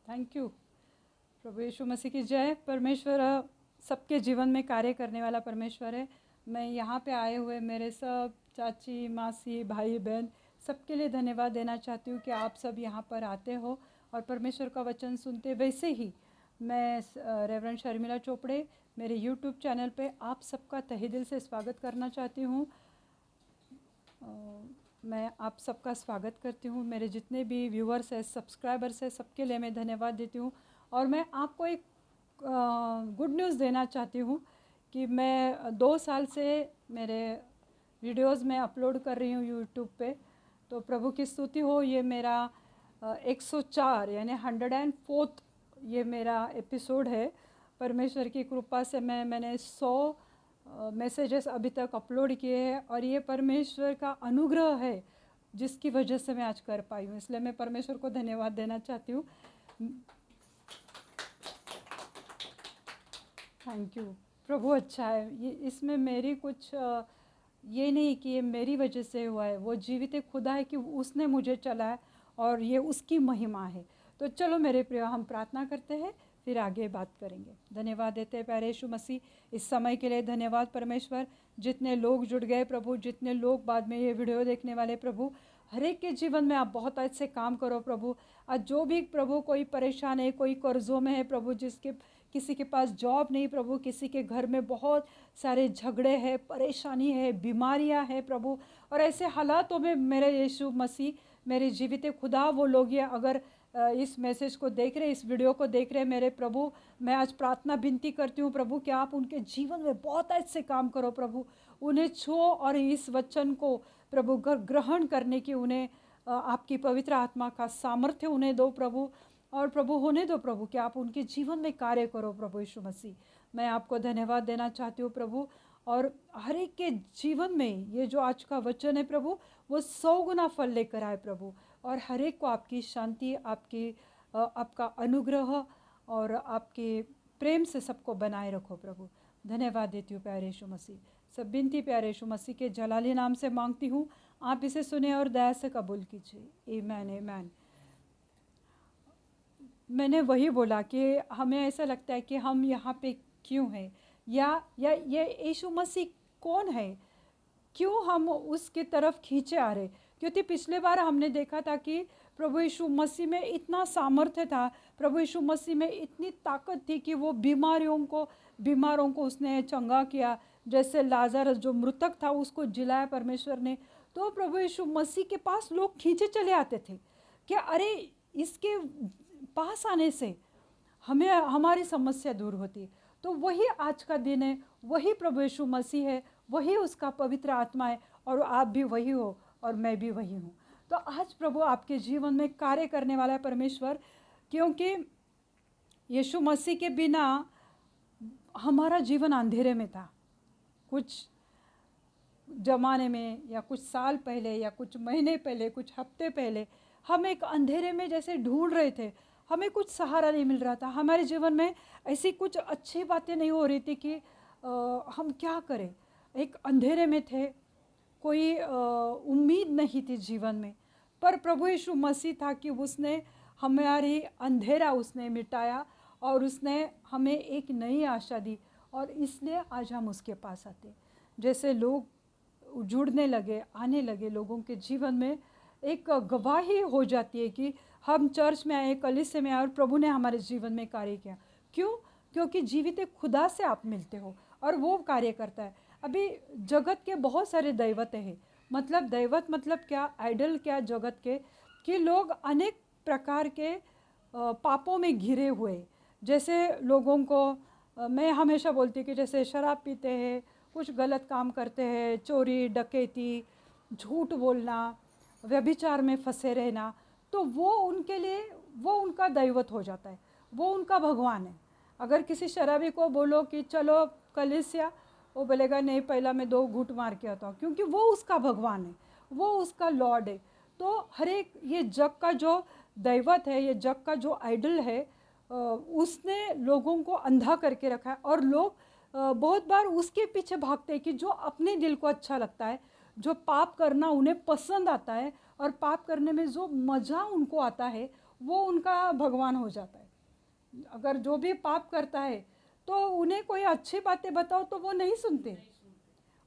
Thank you. प्रभु यीशु मसीह की जय। परमेश्वर सबके जीवन में कार्य करने वाला परमेश्वर है। मैं यहाँ पे आए हुए मेरे सब चाची मासी भाई बहन सबके लिए धन्यवाद देना चाहती हूँ कि आप सब यहाँ पर आते हो और परमेश्वर का वचन सुनते। वैसे ही मैं रेवरेंड शर्मिला चोपड़े मेरे यूट्यूब चैनल पे आप सबका तहे दिल से स्वागत करना चाहती हूँ। मैं आप सबका स्वागत करती हूँ। मेरे जितने भी व्यूअर्स हैं, सब्सक्राइबर्स हैं, सबके लिए मैं धन्यवाद देती हूँ। और मैं आपको एक गुड न्यूज़ देना चाहती हूँ कि मैं 2 साल से मेरे वीडियोस में अपलोड कर रही हूँ यूट्यूब पे। तो प्रभु की स्तुति हो। ये मेरा 104 यानी 104th ये मेरा एपिसोड है। परमेश्वर की कृपा से मैंने 100 मैसेजेस अभी तक अपलोड किए हैं और ये परमेश्वर का अनुग्रह है जिसकी वजह से मैं आज कर पाई हूँ। इसलिए मैं परमेश्वर को धन्यवाद देना चाहती हूँ। Thank you. प्रभु अच्छा है। ये इसमें मेरी कुछ ये नहीं कि ये मेरी वजह से हुआ है। वो जीवित खुदा है कि उसने मुझे चलाया और ये उसकी महिमा है। तो चलो मेरे प्रिय, हम प्रार्थना करते हैं फिर आगे बात करेंगे। धन्यवाद देते हैं प्यारे यीशु मसीह, इस समय के लिए धन्यवाद परमेश्वर। जितने लोग जुड़ गए प्रभु, जितने लोग बाद में ये वीडियो देखने वाले प्रभु, हर एक के जीवन में आप बहुत अच्छे काम करो प्रभु। आज जो भी प्रभु कोई परेशान है, कोई कर्जों में है प्रभु, जिसके किसी के पास जॉब नहीं प्रभु, किसी के घर में बहुत सारे झगड़े हैं, परेशानी है, बीमारियां हैं प्रभु, और ऐसे हालातों में मेरे यीशु मसीह, मेरे जीवित खुदा, वो लोग ये अगर इस मैसेज को देख रहे, इस वीडियो को देख रहे मेरे प्रभु, मैं आज प्रार्थना विनती करती हूँ प्रभु कि आप उनके जीवन में बहुत अच्छे काम करो प्रभु। उन्हें छो और इस वचन को प्रभु ग्रहण करने की उन्हें आपकी पवित्र आत्मा का सामर्थ्य उन्हें दो प्रभु। और प्रभु होने दो प्रभु कि आप उनके जीवन में कार्य करो प्रभु यीशु मसीह। मैं आपको धन्यवाद देना चाहती हूँ प्रभु। और हर एक के जीवन में ये जो आज का वचन है प्रभु, वो 100 गुना फल लेकर आए प्रभु। और हर एक को आपकी शांति, आपका अनुग्रह और आपके प्रेम से सबको बनाए रखो प्रभु। धन्यवाद देती हूँ प्यारे यीशु मसीह। सब विनती प्यारे यीशु मसीह के जलाली नाम से मांगती हूँ। आप इसे सुने और दया से कबूल कीजिए। आमीन आमीन। मैंने वही बोला कि हमें ऐसा लगता है कि हम यहाँ पे क्यों हैं, या ये यीशु मसीह कौन है, क्यों हम उसकी तरफ खींचे आ रहे। क्योंकि पिछले बार हमने देखा था कि प्रभु यीशु मसीह में इतना सामर्थ्य था, प्रभु यीशु मसीह में इतनी ताकत थी कि वो बीमारों को उसने चंगा किया। जैसे लाजर जो मृतक था उसको जिलाया परमेश्वर ने। तो प्रभु यीशु मसीह के पास लोग खींचे चले आते थे कि अरे इसके पास आने से हमें हमारी समस्या दूर होती। तो वही आज का दिन है, वही प्रभु यीशु मसीह है, वही उसका पवित्र आत्मा है, और आप भी वही हो और मैं भी वही हूँ। तो आज प्रभु आपके जीवन में कार्य करने वाला है परमेश्वर, क्योंकि यीशु मसीह के बिना हमारा जीवन अंधेरे में था। कुछ ज़माने में या कुछ साल पहले या कुछ महीने पहले, कुछ हफ्ते पहले हम एक अंधेरे में जैसे ढूंढ रहे थे, हमें कुछ सहारा नहीं मिल रहा था। हमारे जीवन में ऐसी कुछ अच्छी बातें नहीं हो रही थी कि हम क्या करें। एक अंधेरे में थे, कोई उम्मीद नहीं थी जीवन में। पर प्रभु यीशु मसीह था कि उसने हमारी अंधेरा उसने मिटाया और उसने हमें एक नई आशा दी, और इसलिए आज हम उसके पास आते। जैसे लोग जुड़ने लगे, आने लगे, लोगों के जीवन में एक गवाही हो जाती है कि हम चर्च में आए, कलीसिया में आए और प्रभु ने हमारे जीवन में कार्य किया। क्यों? क्योंकि जीवित खुदा से आप मिलते हो और वो कार्य करता है। अभी जगत के बहुत सारे दैवत हैं, मतलब दैवत मतलब क्या, आइडल क्या जगत के, कि लोग अनेक प्रकार के पापों में घिरे हुए। जैसे लोगों को मैं हमेशा बोलती कि जैसे शराब पीते हैं, कुछ गलत काम करते हैं, चोरी डकैती, झूठ बोलना, व्यभिचार में फंसे रहना, तो वो उनके लिए वो उनका दैवत हो जाता है, वो उनका भगवान है। अगर किसी शराबी को बोलो कि चलो कलीसिया, वो बोलेगा नहीं, पहला मैं 2 घूंट मार के आता हूँ, क्योंकि वो उसका भगवान है, वो उसका लॉर्ड है। तो हर एक ये जग का जो दैवत है, ये जग का जो आइडल है, उसने लोगों को अंधा करके रखा है। और लोग बहुत बार उसके पीछे भागते हैं कि जो अपने दिल को अच्छा लगता है, जो पाप करना उन्हें पसंद आता है और पाप करने में जो मज़ा उनको आता है, वो उनका भगवान हो जाता है। अगर जो भी पाप करता है तो उन्हें कोई अच्छी बातें बताओ तो वो नहीं सुनते,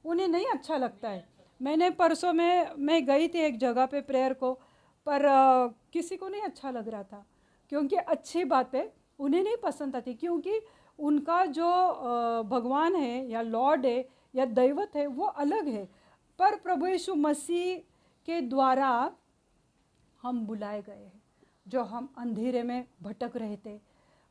उन्हें नहीं अच्छा लगता है। मैंने परसों में मैं गई थी एक जगह पे प्रेयर को, पर किसी को नहीं अच्छा लग रहा था, क्योंकि अच्छी बातें उन्हें नहीं पसंद आती, क्योंकि उनका जो भगवान है या लॉर्ड है या दैवत है वो अलग है। पर प्रभु यीशु मसीह के द्वारा हम बुलाए गए हैं। जो हम अंधेरे में भटक रहे थे,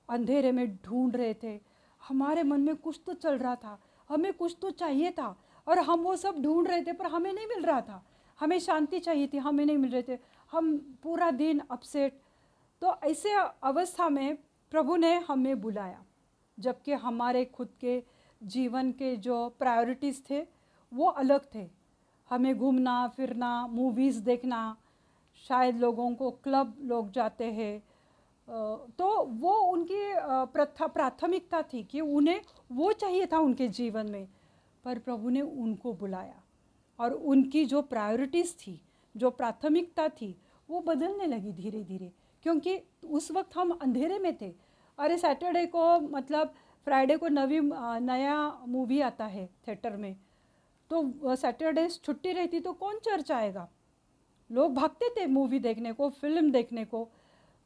अंधेरे में ढूंढ रहे थे, हमारे मन में कुछ तो चल रहा था, हमें कुछ तो चाहिए था और हम वो सब ढूंढ रहे थे पर हमें नहीं मिल रहा था। हमें शांति चाहिए थी, हमें नहीं मिल रहे थे, हम पूरा दिन अपसेट। तो ऐसे अवस्था में प्रभु ने हमें बुलाया, जबकि हमारे खुद के जीवन के जो प्रायोरिटीज़ थे वो अलग थे। हमें घूमना फिरना, मूवीज़ देखना, शायद लोगों को क्लब लोग जाते हैं, तो वो उनकी प्राथमिकता थी कि उन्हें वो चाहिए था उनके जीवन में। पर प्रभु ने उनको बुलाया और उनकी जो प्रायोरिटीज़ थी, जो प्राथमिकता थी, वो बदलने लगी धीरे धीरे, क्योंकि उस वक्त हम अंधेरे में थे। अरे सैटरडे को मतलब फ्राइडे को नया मूवी आता है थिएटर में, तो सैटरडे छुट्टी रहती तो कौन चर्च आएगा, लोग भागते थे मूवी देखने को, फिल्म देखने को।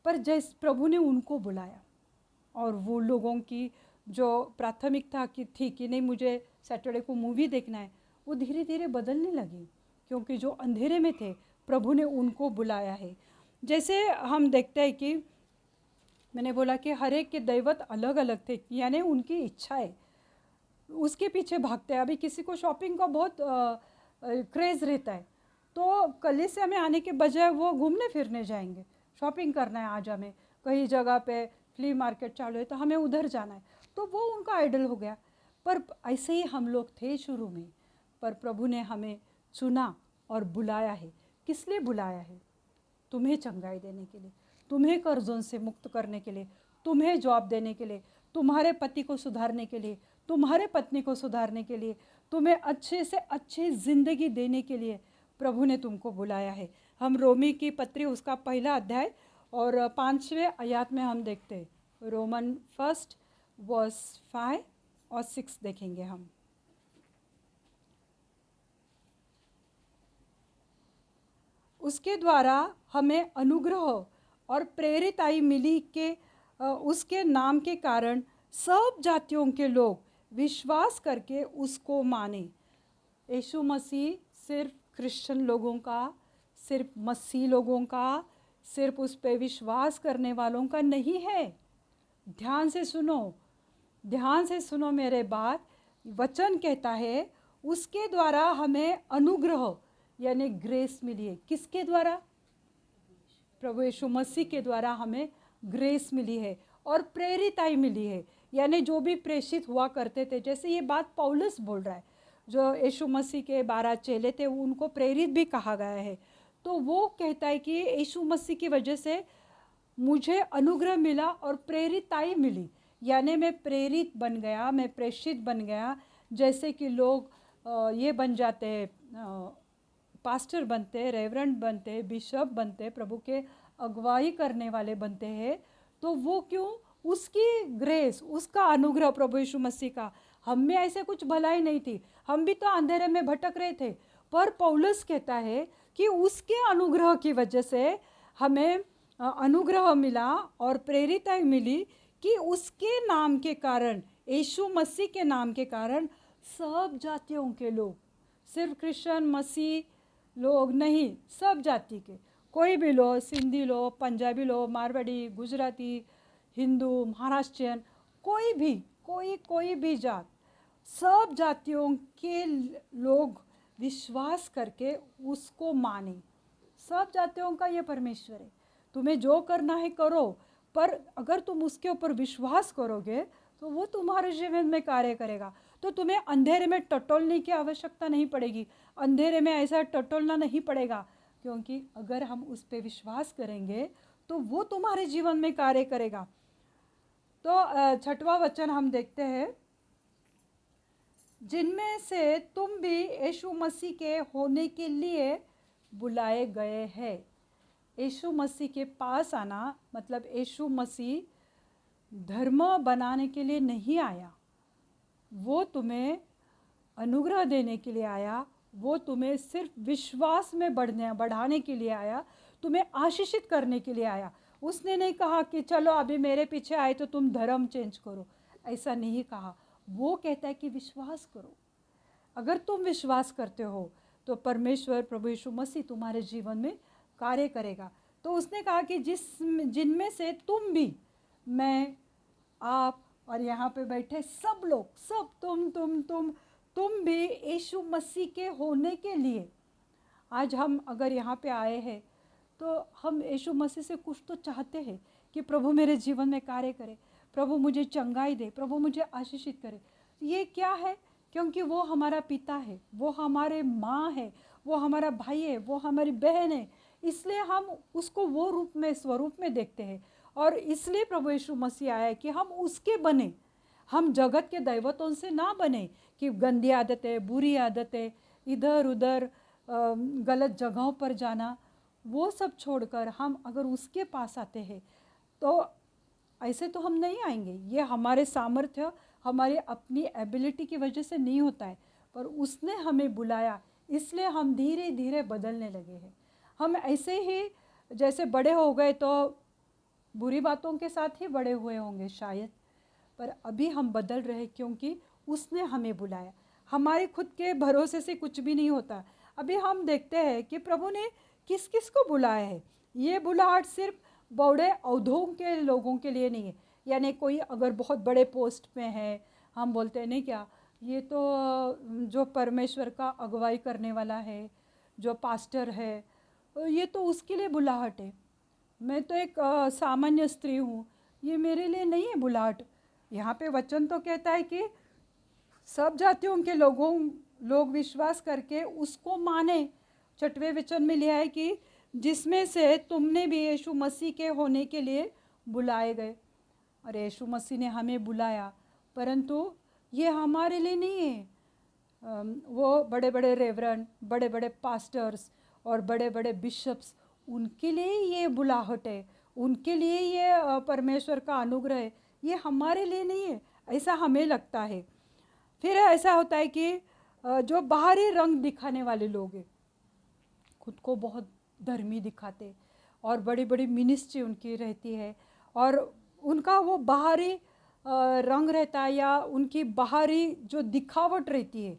पर जैस प्रभु ने उनको बुलाया और वो लोगों की जो प्राथमिकता की थी कि नहीं मुझे सैटरडे को मूवी देखना है, वो धीरे धीरे बदलने लगी, क्योंकि जो अंधेरे में थे प्रभु ने उनको बुलाया है। जैसे हम देखते हैं कि मैंने बोला कि हर एक के दैवत अलग अलग थे, यानी उनकी इच्छाएं उसके पीछे भागते हैं। अभी किसी को शॉपिंग का बहुत क्रेज़ रहता है, तो कलीसिया में आने के बजाय वो घूमने फिरने जाएंगे, शॉपिंग करना है, आज हमें कहीं जगह पे फ्ली मार्केट चालू है तो हमें उधर जाना है, तो वो उनका आइडल हो गया। पर ऐसे ही हम लोग थे शुरू में, पर प्रभु ने हमें चुना और बुलाया है। किस लिए बुलाया है? तुम्हें चंगाई देने के लिए, तुम्हें कर्जों से मुक्त करने के लिए, तुम्हें जॉब देने के लिए, तुम्हारे पति को सुधारने के लिए, तुम्हारे पत्नी को सुधारने के लिए, तुम्हें अच्छे से अच्छी ज़िंदगी देने के लिए प्रभु ने तुमको बुलाया है। हम रोमी की पत्री उसका पहला अध्याय और 5वें आयत में हम देखते हैं, रोमन 1:5 और 6 देखेंगे हम। उसके द्वारा हमें अनुग्रह और प्रेरिताई मिली के उसके नाम के कारण सब जातियों के लोग विश्वास करके उसको माने। यीशु मसीह सिर्फ क्रिश्चियन लोगों का, सिर्फ मसीह लोगों का, सिर्फ उस पे विश्वास करने वालों का नहीं है। ध्यान से सुनो, ध्यान से सुनो मेरे बात। वचन कहता है उसके द्वारा हमें अनुग्रह यानी ग्रेस मिली है। किसके द्वारा? प्रभु यीशु मसीह के द्वारा हमें ग्रेस मिली है और प्रेरिताई मिली है, यानी जो भी प्रेषित हुआ करते थे। जैसे ये बात पौलुस बोल रहा है, जो यीशु मसीह के 12 चेले थे उनको प्रेरित भी कहा गया है। तो वो कहता है कि यीशु मसीह की वजह से मुझे अनुग्रह मिला और प्रेरिताई मिली, यानी मैं प्रेरित बन गया, मैं प्रेषित बन गया। जैसे कि लोग ये बन जाते हैं, पास्टर बनते हैं, रेवरेंड बनते हैं, बिशप बनते हैं, प्रभु के अगुवाई करने वाले बनते हैं। तो वो क्यों? उसकी ग्रेस, उसका अनुग्रह, प्रभु यीशु मसीह का। हम में ऐसे कुछ भलाई नहीं थी, हम भी तो अंधेरे में भटक रहे थे। पर पौलुस कहता है कि उसके अनुग्रह की वजह से हमें अनुग्रह मिला और प्रेरिताई मिली कि उसके नाम के कारण, यीशु मसीह के नाम के कारण सब जातियों के लोग, सिर्फ क्रिश्चियन मसीह लोग नहीं, सब जाति के, कोई भी लो, सिंधी लो, पंजाबी लो, मारवाड़ी, गुजराती, हिंदू, महाराष्ट्रियन, कोई भी जात, सब जातियों के लोग विश्वास करके उसको माने। सब जातियों का ये परमेश्वर है, तुम्हें जो करना है करो, पर अगर तुम उसके ऊपर विश्वास करोगे तो वो तुम्हारे जीवन में कार्य करेगा। तो तुम्हें अंधेरे में टटोलने की आवश्यकता नहीं पड़ेगी, अंधेरे में ऐसा टटोलना नहीं पड़ेगा, क्योंकि अगर हम उस पर विश्वास करेंगे तो वो तुम्हारे जीवन में कार्य करेगा। तो 6वां वचन हम देखते हैं, जिनमें से तुम भी यीशु मसीह के होने के लिए बुलाए गए हैं। यीशु मसीह के पास आना मतलब यीशु मसीह धर्म बनाने के लिए नहीं आया, वो तुम्हें अनुग्रह देने के लिए आया, वो तुम्हें सिर्फ विश्वास में बढ़ाने के लिए आया, तुम्हें आशीषित करने के लिए आया। उसने नहीं कहा कि चलो अभी मेरे पीछे आए तो तुम धर्म चेंज करो, ऐसा नहीं कहा। वो कहता है कि विश्वास करो। अगर तुम विश्वास करते हो तो परमेश्वर प्रभु यीशु मसीह तुम्हारे जीवन में कार्य करेगा। तो उसने कहा कि जिनमें से तुम भी, मैं, आप और यहाँ पे बैठे सब लोग, सब तुम भी यीशु मसीह के होने के लिए, आज हम अगर यहाँ पे आए हैं तो हम यीशु मसीह से कुछ तो चाहते हैं कि प्रभु मेरे जीवन में कार्य करे, प्रभु मुझे चंगाई दे, प्रभु मुझे आशीषित करे। ये क्या है? क्योंकि वो हमारा पिता है, वो हमारे माँ है, वो हमारा भाई है, वो हमारी बहन है, इसलिए हम उसको वो रूप में, स्वरूप में देखते हैं। और इसलिए प्रभु यीशु मसीह आया है कि हम उसके बने, हम जगत के दैवतों से ना बने कि गंदी आदतें, बुरी आदतें, इधर उधर गलत जगहों पर जाना, वो सब छोड़कर हम अगर उसके पास आते हैं तो ऐसे तो हम नहीं आएंगे। ये हमारे सामर्थ्य, हमारी अपनी एबिलिटी की वजह से नहीं होता है, पर उसने हमें बुलाया, इसलिए हम धीरे धीरे बदलने लगे हैं। हम ऐसे ही जैसे बड़े हो गए तो बुरी बातों के साथ ही बड़े हुए होंगे शायद, पर अभी हम बदल रहे क्योंकि उसने हमें बुलाया। हमारे खुद के भरोसे से कुछ भी नहीं होता। अभी हम देखते हैं कि प्रभु ने किस किस को बुलाया है। ये बुलाहट सिर्फ बड़े औधों के लोगों के लिए नहीं है, यानी कोई अगर बहुत बड़े पोस्ट में है, हम बोलते हैं नहीं क्या, ये तो जो परमेश्वर का अगुवाई करने वाला है, जो पास्टर है, ये तो उसके लिए बुलाहट है। मैं तो एक सामान्य स्त्री हूँ, ये मेरे लिए नहीं है बुलाहट। यहाँ पे वचन तो कहता है कि सब जातियों के लोग विश्वास करके उसको माने। 6वें वचन में लिखा है कि जिसमें से तुमने भी यीशु मसीह के होने के लिए बुलाए गए। और यीशु मसीह ने हमें बुलाया, परंतु ये हमारे लिए नहीं है। वो बड़े बड़े रेवरेंड, बड़े बड़े पास्टर्स और बड़े बड़े बिशप्स, उनके लिए ये बुलाहट है, उनके लिए ये परमेश्वर का अनुग्रह है, ये हमारे लिए नहीं है, ऐसा हमें लगता है। फिर ऐसा होता है कि जो बाहरी रंग दिखाने वाले लोग हैं, खुद को बहुत धर्मी दिखाते और बड़ी बड़ी मिनिस्ट्री उनकी रहती है और उनका वो बाहरी रंग रहता है या उनकी बाहरी जो दिखावट रहती है,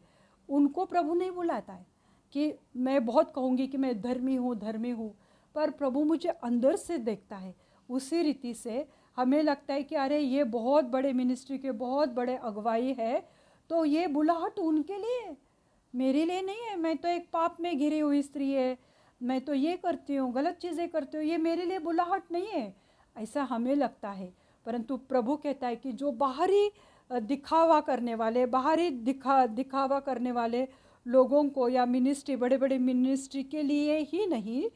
उनको प्रभु नहीं बुलाता है कि मैं बहुत कहूँगी कि मैं धर्मी हूँ, पर प्रभु मुझे अंदर से देखता है। उसी रीति से हमें लगता है कि अरे ये बहुत बड़े मिनिस्ट्री के बहुत बड़े अगुवाई है, तो ये बुलाहट उनके लिए, मेरे लिए नहीं है। मैं तो एक पाप में घिरी हुई स्त्री है, मैं तो ये करती हूँ, गलत चीज़ें करती हूँ, ये मेरे लिए बुलाहट नहीं है, ऐसा हमें लगता है। परंतु प्रभु कहता है कि जो बाहरी दिखावा करने वाले, बाहरी दिखावा करने वाले लोगों को या मिनिस्ट्री, बड़े बड़े मिनिस्ट्री के लिए ही नहीं,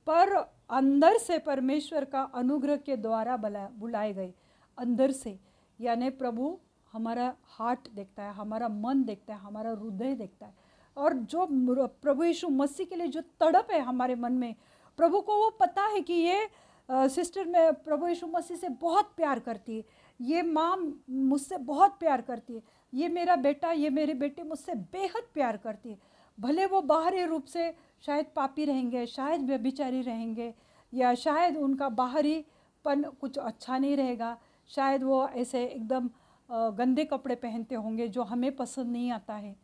पर अंदर से परमेश्वर का अनुग्रह के द्वारा बुलाए गए, अंदर से, यानी प्रभु हमारा हार्ट देखता है, हमारा मन देखता है, हमारा हृदय देखता है। और जो प्रभु यीशु मसीह के लिए जो तड़प है हमारे मन में, प्रभु को वो पता है कि ये सिस्टर में प्रभु यीशु मसीह से बहुत प्यार करती है, ये माँ मुझसे बहुत प्यार करती है, ये मेरा बेटा, ये मेरी बेटी मुझसे बेहद प्यार करती है। भले वो बाहरी रूप से शायद पापी रहेंगे, शायद व्यभिचारी रहेंगे, या शायद उनका बाहरीपन कुछ अच्छा नहीं रहेगा, शायद वो ऐसे एकदम गंदे कपड़े पहनते होंगे जो हमें पसंद नहीं आता है,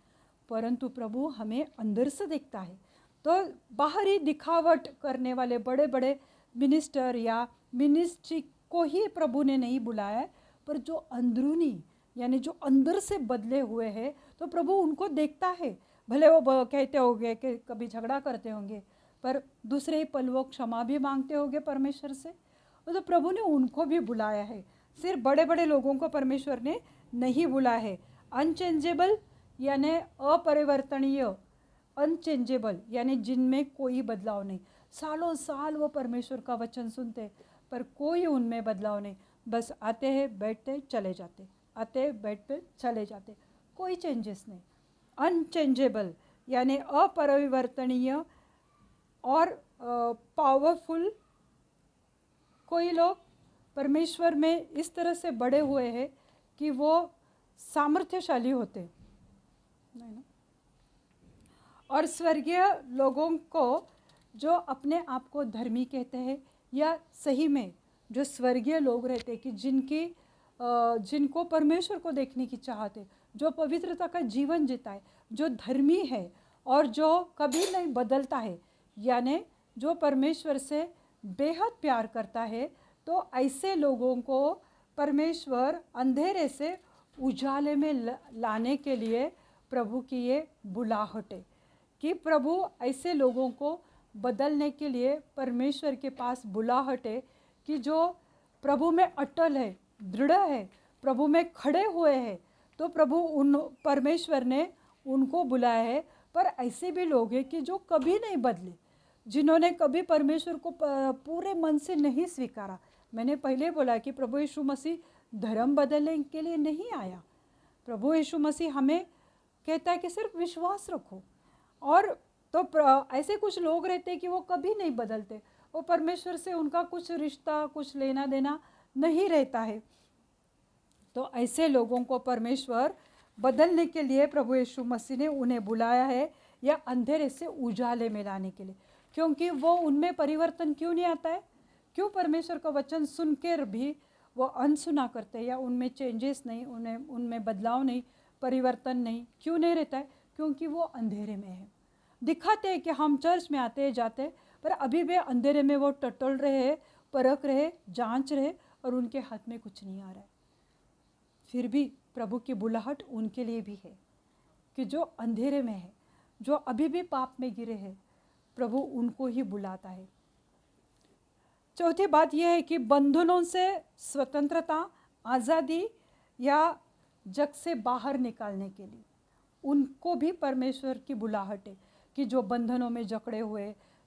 परंतु प्रभु हमें अंदर से देखता है। तो बाहरी दिखावट करने वाले बड़े बड़े मिनिस्टर या मिनिस्ट्री को ही प्रभु ने नहीं बुलाया, पर जो अंदरूनी यानी जो अंदर से बदले हुए हैं, तो प्रभु उनको देखता है। भले वो कहते होंगे कि कभी झगड़ा करते होंगे, पर दूसरे ही पल वो क्षमा भी मांगते होंगे परमेश्वर से, तो प्रभु ने उनको भी बुलाया है। सिर्फ बड़े बड़े लोगों को परमेश्वर ने नहीं बुलाया है। अनचेंजेबल यानी अपरिवर्तनीय, अनचेंजेबल यानी जिनमें कोई बदलाव नहीं, सालों साल वो परमेश्वर का वचन सुनते पर कोई उनमें बदलाव नहीं, बस आते हैं, बैठते, चले जाते, आते, बैठते, चले जाते, कोई चेंजेस नहीं। अनचेंजेबल यानी अपरिवर्तनीय और पावरफुल कोई लोग परमेश्वर में इस तरह से बड़े हुए हैं कि वो सामर्थ्यशाली होते नहीं ना। और स्वर्गीय लोगों को जो अपने आप को धर्मी कहते हैं, या सही में जो स्वर्गीय लोग रहते हैं कि जिनको परमेश्वर को देखने की चाहत है, जो पवित्रता का जीवन जीता है, जो धर्मी है और जो कभी नहीं बदलता है, यानी जो परमेश्वर से बेहद प्यार करता है, तो ऐसे लोगों को परमेश्वर अंधेरे से उजाले में लाने के लिए प्रभु की ये बुलाहट है कि प्रभु ऐसे लोगों को बदलने के लिए परमेश्वर के पास बुलाहट है कि जो प्रभु में अटल है, दृढ़ है, प्रभु में खड़े हुए हैं। तो परमेश्वर ने उनको बुलाया है। पर ऐसे भी लोग हैं कि जो कभी नहीं बदले, जिन्होंने कभी परमेश्वर को पूरे मन से नहीं स्वीकारा। मैंने पहले बोला कि प्रभु यीशु मसीह धर्म बदलने के लिए नहीं आया। प्रभु यीशु मसीह हमें कहता है कि सिर्फ विश्वास रखो। और तो ऐसे कुछ लोग रहते हैं कि वो कभी नहीं बदलते, वो परमेश्वर से उनका कुछ रिश्ता, कुछ लेना देना नहीं रहता है। तो ऐसे लोगों को परमेश्वर बदलने के लिए प्रभु यीशु मसीह ने उन्हें बुलाया है, या अंधेरे से उजाले में लाने के लिए। क्योंकि वो उनमें परिवर्तन क्यों नहीं आता है? क्यों परमेश्वर का वचन सुनकर भी वो अनसुना करते हैं, या उनमें चेंजेस नहीं, उनमें बदलाव नहीं, परिवर्तन नहीं, क्यों नहीं रहता है? क्योंकि वो अंधेरे में है। दिखाते हैं कि हम चर्च में आते जाते, पर अभी भी अंधेरे में वो टटोल रहे, परख रहे, जांच रहे, और उनके हाथ में कुछ नहीं आ रहा है। फिर भी प्रभु की बुलाहट उनके लिए भी है कि जो अंधेरे में है, जो अभी भी पाप में गिरे हैं, प्रभु उनको ही बुलाता है। चौथी बात यह है कि बंधनों से स्वतंत्रता, आज़ादी या जग से बाहर निकालने के लिए उनको भी परमेश्वर की बुलाहट है कि जो बंधनों में जकड़े हुए,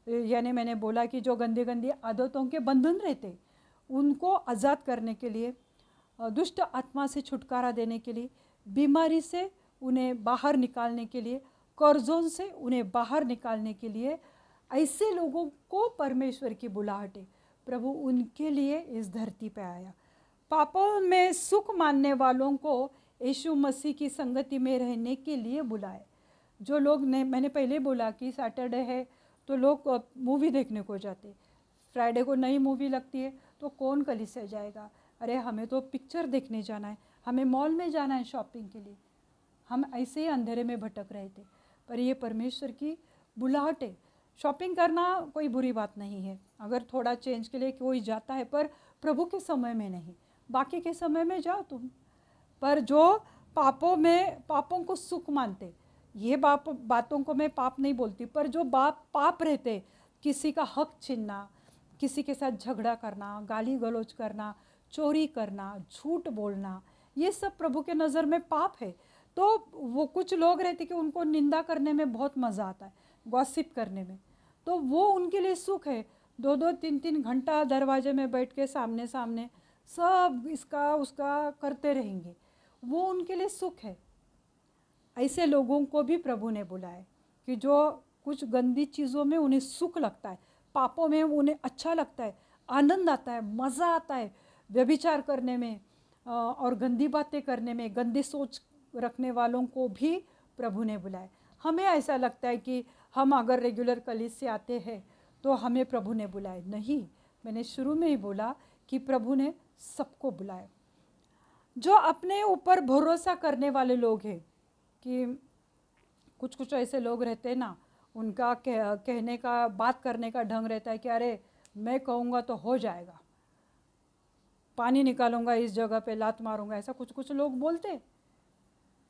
यानी मैंने बोला कि जो गंदी गंदी आदतों के बंधन रहते, उनको आज़ाद करने के लिए, दुष्ट आत्मा से छुटकारा देने के लिए, बीमारी से उन्हें बाहर निकालने के लिए, कर्जों से उन्हें बाहर निकालने के लिए, ऐसे लोगों को परमेश्वर की बुलाहट है। प्रभु उनके लिए इस धरती पे आया। पापों में सुख मानने वालों को यीशु मसीह की संगति में रहने के लिए बुलाए। जो लोग ने, मैंने पहले बोला कि सैटरडे है तो लोग मूवी देखने को जाते, फ्राइडे को नई मूवी लगती है तो कौन कलीसिया जाएगा? अरे हमें तो पिक्चर देखने जाना है, हमें मॉल में जाना है शॉपिंग के लिए। हम ऐसे ही अंधेरे में भटक रहे थे। पर ये परमेश्वर की बुलाहट है। शॉपिंग करना कोई बुरी बात नहीं है, अगर थोड़ा चेंज के लिए कोई जाता है, पर प्रभु के समय में नहीं, बाकी के समय में जाओ तुम। पर जो पापों को सुख मानते, ये बातों को मैं पाप नहीं बोलती, पर जो पाप रहते, किसी का हक छीनना, किसी के साथ झगड़ा करना, गाली गलौज करना, चोरी करना, झूठ बोलना, ये सब प्रभु के नज़र में पाप है। तो वो कुछ लोग रहते कि उनको निंदा करने में बहुत मज़ा आता है, गॉसिप करने में, तो वो उनके लिए सुख है। 2-2, 3-3 घंटा दरवाजे में बैठ के सामने सामने सब इसका उसका करते रहेंगे, वो उनके लिए सुख है। ऐसे लोगों को भी प्रभु ने बुलाया कि जो कुछ गंदी चीज़ों में उन्हें सुख लगता है, पापों में उन्हें अच्छा लगता है, आनंद आता है, मज़ा आता है, व्यभिचार करने में और गंदी बातें करने में, गंदी सोच रखने वालों को भी प्रभु ने बुलाया। हमें ऐसा लगता है कि हम अगर रेगुलर कलीसिया से आते हैं तो हमें प्रभु ने बुलाया। नहीं, मैंने शुरू में ही बोला कि प्रभु ने सबको बुलाया। जो अपने ऊपर भरोसा करने वाले लोग हैं, कि कुछ ऐसे लोग रहते हैं ना, उनका कहने का, बात करने का ढंग रहता है कि अरे मैं कहूँगा तो हो जाएगा, पानी निकालूंगा इस जगह पे, लात मारूंगा, ऐसा कुछ लोग बोलते।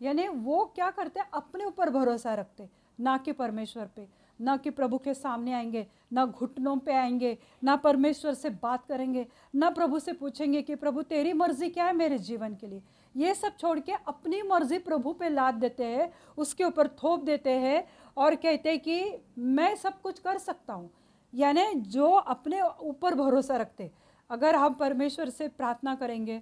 यानी वो क्या करते, अपने ऊपर भरोसा रखते, ना कि परमेश्वर पे, ना कि प्रभु के सामने आएंगे, ना घुटनों पे आएंगे, ना परमेश्वर से बात करेंगे, ना प्रभु से पूछेंगे कि प्रभु तेरी मर्जी क्या है मेरे जीवन के लिए। ये सब छोड़ के अपनी मर्जी प्रभु पे लाद देते हैं, उसके ऊपर थोप देते हैं और कहते हैं कि मैं सब कुछ कर सकता हूँ। यानी जो अपने ऊपर भरोसा रखते, अगर हम परमेश्वर से प्रार्थना करेंगे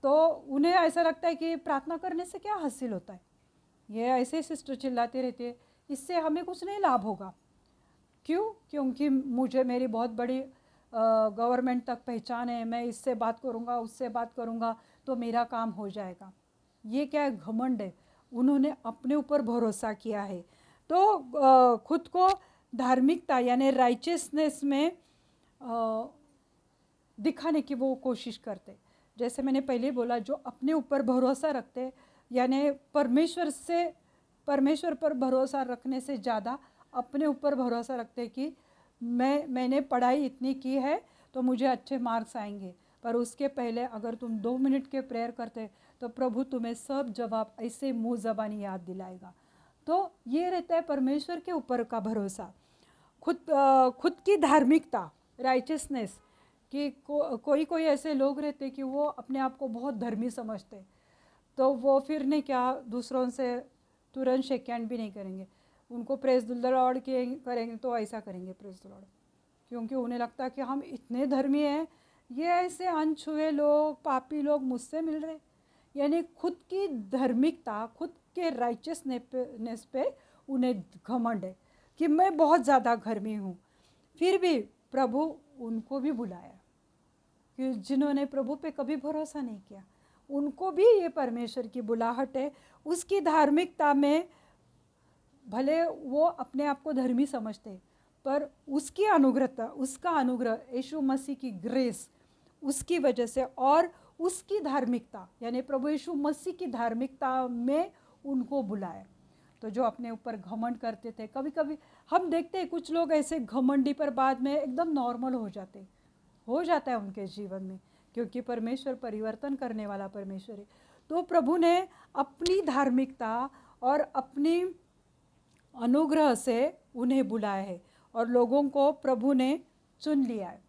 तो उन्हें ऐसा लगता है कि प्रार्थना करने से क्या हासिल होता है, ये ऐसे सिस्टर चिल्लाती रहती है, इससे हमें कुछ नहीं लाभ होगा। क्यों? क्योंकि मुझे मेरी बहुत बड़ी गवर्नमेंट तक पहचान है, मैं इससे बात करूँगा, उससे बात करूँगा तो मेरा काम हो जाएगा। ये क्या है? घमंड है। उन्होंने अपने ऊपर भरोसा किया है। तो खुद को धार्मिकता यानी राइचियसनेस में दिखाने की वो कोशिश करते। जैसे मैंने पहले बोला, जो अपने ऊपर भरोसा रखते यानी परमेश्वर पर भरोसा रखने से ज़्यादा अपने ऊपर भरोसा रखते कि मैंने पढ़ाई इतनी की है तो मुझे अच्छे मार्क्स आएंगे। पर उसके पहले अगर तुम 2 मिनट के प्रेयर करते तो प्रभु तुम्हें सब जवाब ऐसे मुँह ज़बानी याद दिलाएगा। तो ये रहता है परमेश्वर के ऊपर का भरोसा। खुद की धार्मिकता, राइचियसनेस, कि कोई ऐसे लोग रहते कि वो अपने आप को बहुत धर्मी समझते, तो वो फिर ने क्या दूसरों से तुरंत शेक हैंड भी नहीं करेंगे। उनको प्रेज द लॉर्ड करेंगे तो ऐसा करेंगे प्रेज द लॉर्ड, क्योंकि उन्हें लगता है कि हम इतने धर्मी हैं, ये ऐसे अनछुए लोग, पापी लोग मुझसे मिल रहे। यानी खुद की धार्मिकता, खुद के राइचियसनेस पे उन्हें घमंड है कि मैं बहुत ज़्यादा धर्मी हूँ। फिर भी प्रभु उनको भी बुलाया कि जिन्होंने प्रभु पे कभी भरोसा नहीं किया, उनको भी ये परमेश्वर की बुलाहट है। उसकी धार्मिकता में भले वो अपने आप को धर्मी समझते, पर उसकी अनुग्रहता, उसका अनुग्रह, यीशु मसीह की ग्रेस, उसकी वजह से और उसकी धार्मिकता यानी प्रभु यीशु मसीह की धार्मिकता में उनको बुलाया। तो जो अपने ऊपर घमंड करते थे, कभी कभी हम देखते हैं कुछ लोग ऐसे घमंडी पर बाद में एकदम नॉर्मल हो जाता है उनके जीवन में, क्योंकि परमेश्वर परिवर्तन करने वाला परमेश्वर है। तो प्रभु ने अपनी धार्मिकता और अपनी अनुग्रह से उन्हें बुलाया है और लोगों को प्रभु ने चुन लिया है।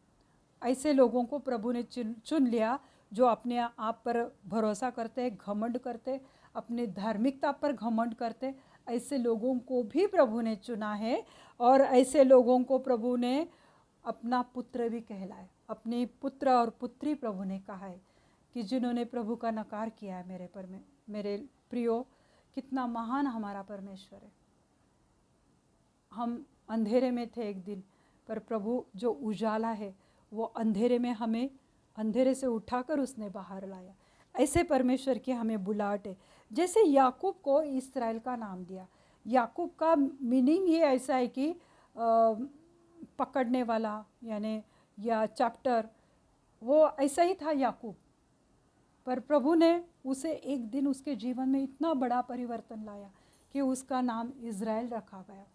ऐसे लोगों को प्रभु ने चुन लिया जो अपने आप पर भरोसा करते, घमंड करते, अपनी धार्मिकता पर घमंड करते। ऐसे लोगों को भी प्रभु ने चुना है और ऐसे लोगों को प्रभु ने अपना पुत्र भी कहलाया। अपने पुत्र और पुत्री प्रभु ने कहा है कि जिन्होंने प्रभु का नकार किया है मेरे प्रियो, कितना महान हमारा परमेश्वर है। हम अंधेरे में थे एक दिन, पर प्रभु जो उजाला है वो अंधेरे में हमें अंधेरे से उठाकर उसने बाहर लाया। ऐसे परमेश्वर की हमें बुलाहट है। जैसे याकूब को इस्राएल का नाम दिया, याकूब का मीनिंग ये ऐसा है कि पकड़ने वाला यानी या चैप्टर, वो ऐसा ही था याकूब। पर प्रभु ने उसे एक दिन उसके जीवन में इतना बड़ा परिवर्तन लाया कि उसका नाम इज़राइल रखा गया।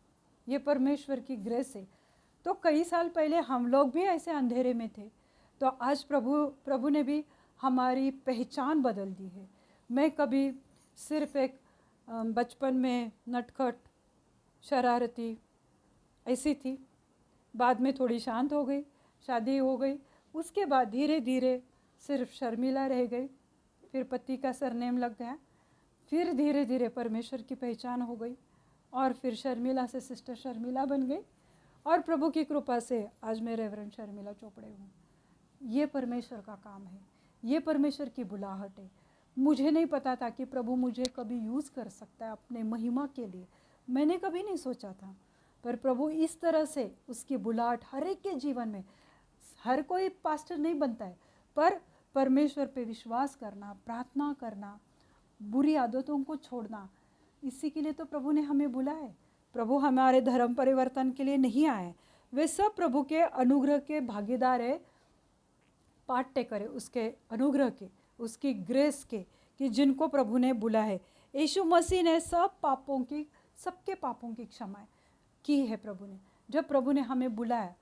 ये परमेश्वर की ग्रेस है। तो कई साल पहले हम लोग भी ऐसे अंधेरे में थे, तो आज प्रभु ने भी हमारी पहचान बदल दी है। मैं कभी सिर्फ एक बचपन में नटखट, शरारती ऐसी थी, बाद में थोड़ी शांत हो गई, शादी हो गई, उसके बाद धीरे धीरे सिर्फ शर्मिला रह गई, फिर पति का सरनेम लग गया, फिर धीरे धीरे परमेश्वर की पहचान हो गई और फिर शर्मिला से सिस्टर शर्मिला बन गई और प्रभु की कृपा से आज मैं रेवरेंड शर्मिला चोपड़े हूँ। ये परमेश्वर का काम है, ये परमेश्वर की बुलाहट है। मुझे नहीं पता था कि प्रभु मुझे कभी यूज़ कर सकता है अपने महिमा के लिए, मैंने कभी नहीं सोचा था। पर प्रभु इस तरह से उसकी बुलाहट हर एक के जीवन में, हर कोई पास्टर नहीं बनता है, पर परमेश्वर पे विश्वास करना, प्रार्थना करना, बुरी आदतों को छोड़ना, इसी के लिए तो प्रभु ने हमें बुलाया है। प्रभु हमारे धर्म परिवर्तन के लिए नहीं आए, वे सब प्रभु के अनुग्रह के भागीदार है, पार्ट टेकर है उसके अनुग्रह के, उसकी ग्रेस के, कि जिनको प्रभु ने बुलाया है। यीशु मसीह ने सबके पापों की क्षमा की है प्रभु ने। जब प्रभु ने हमें बुलाया,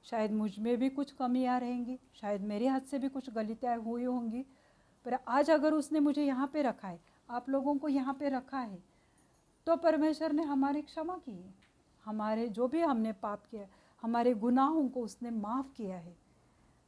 शायद मुझ में भी कुछ कमियाँ रहेंगी, शायद मेरे हाथ से भी कुछ गलतियाँ हुई होंगी, पर आज अगर उसने मुझे यहाँ पे रखा है, आप लोगों को यहाँ पे रखा है, तो परमेश्वर ने हमारी क्षमा की है। हमारे जो भी हमने पाप किया, हमारे गुनाहों को उसने माफ़ किया है।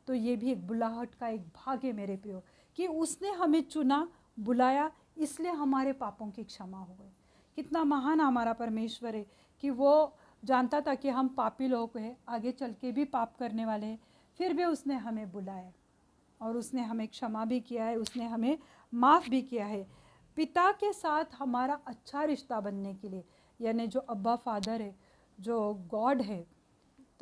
तो ये भी एक बुलाहट का एक भाग है मेरे प्रियो, कि उसने हमें चुना, बुलाया, इसलिए हमारे पापों की क्षमा हो गई। कितना महान हमारा परमेश्वर है कि वो जानता था कि हम पापी लोग हैं, आगे चल के भी पाप करने वाले हैं, फिर भी उसने हमें बुलाया और उसने हमें क्षमा भी किया है, उसने हमें माफ़ भी किया है। पिता के साथ हमारा अच्छा रिश्ता बनने के लिए, यानी जो अब्बा फादर है, जो गॉड है,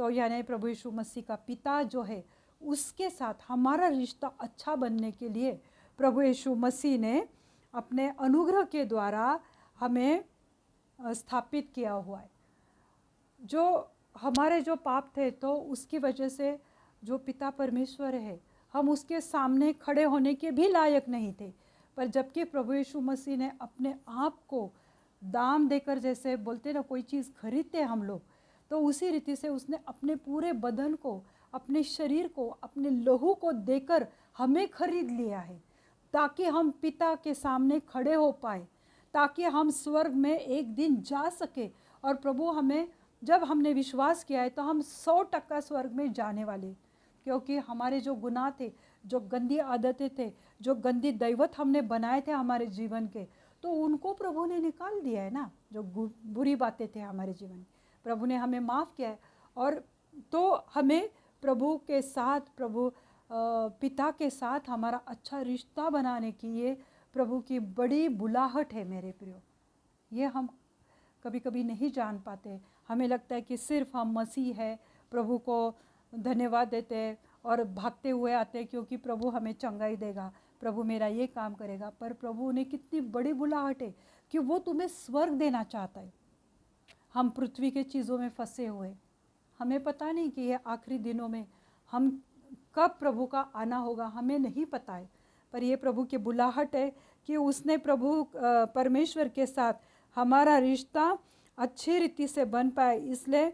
तो यानी प्रभु यीशु मसीह का पिता जो है उसके साथ हमारा रिश्ता अच्छा बनने के लिए प्रभु यीशु मसीह ने अपने अनुग्रह के द्वारा हमें स्थापित किया हुआ है। जो हमारे जो पाप थे तो उसकी वजह से जो पिता परमेश्वर है हम उसके सामने खड़े होने के भी लायक नहीं थे, पर जबकि प्रभु यीशु मसीह ने अपने आप को दाम देकर, जैसे बोलते ना कोई चीज़ खरीदते हम लोग, तो उसी रीति से उसने अपने पूरे बदन को, अपने शरीर को, अपने लहू को देकर हमें खरीद लिया है ताकि हम पिता के सामने खड़े हो पाए, ताकि हम स्वर्ग में एक दिन जा सके। और प्रभु हमें, जब हमने विश्वास किया है तो हम 100% स्वर्ग में जाने वाले, क्योंकि हमारे जो गुनाह थे, जो गंदी आदतें थे, जो गंदी दैवत हमने बनाए थे हमारे जीवन के, तो उनको प्रभु ने निकाल दिया है ना। जो बुरी बातें थे हमारे जीवन में, प्रभु ने हमें माफ़ किया है। और तो हमें प्रभु के साथ, प्रभु पिता के साथ हमारा अच्छा रिश्ता बनाने की ये प्रभु की बड़ी बुलाहट है मेरे प्रियो। ये हम कभी कभी नहीं जान पाते। हमें लगता है कि सिर्फ हम मसीह है, प्रभु को धन्यवाद देते हैं और भागते हुए आते हैं क्योंकि प्रभु हमें चंगाई देगा, प्रभु मेरा ये काम करेगा। पर प्रभु ने कितनी बड़ी बुलाहट है कि वो तुम्हें स्वर्ग देना चाहता है। हम पृथ्वी के चीज़ों में फंसे हुए, हमें पता नहीं कि ये आखिरी दिनों में हम कब प्रभु का आना होगा, हमें नहीं पता है। पर ये प्रभु की बुलाहट है कि उसने प्रभु परमेश्वर के साथ हमारा रिश्ता अच्छी रीति से बन पाए, इसलिए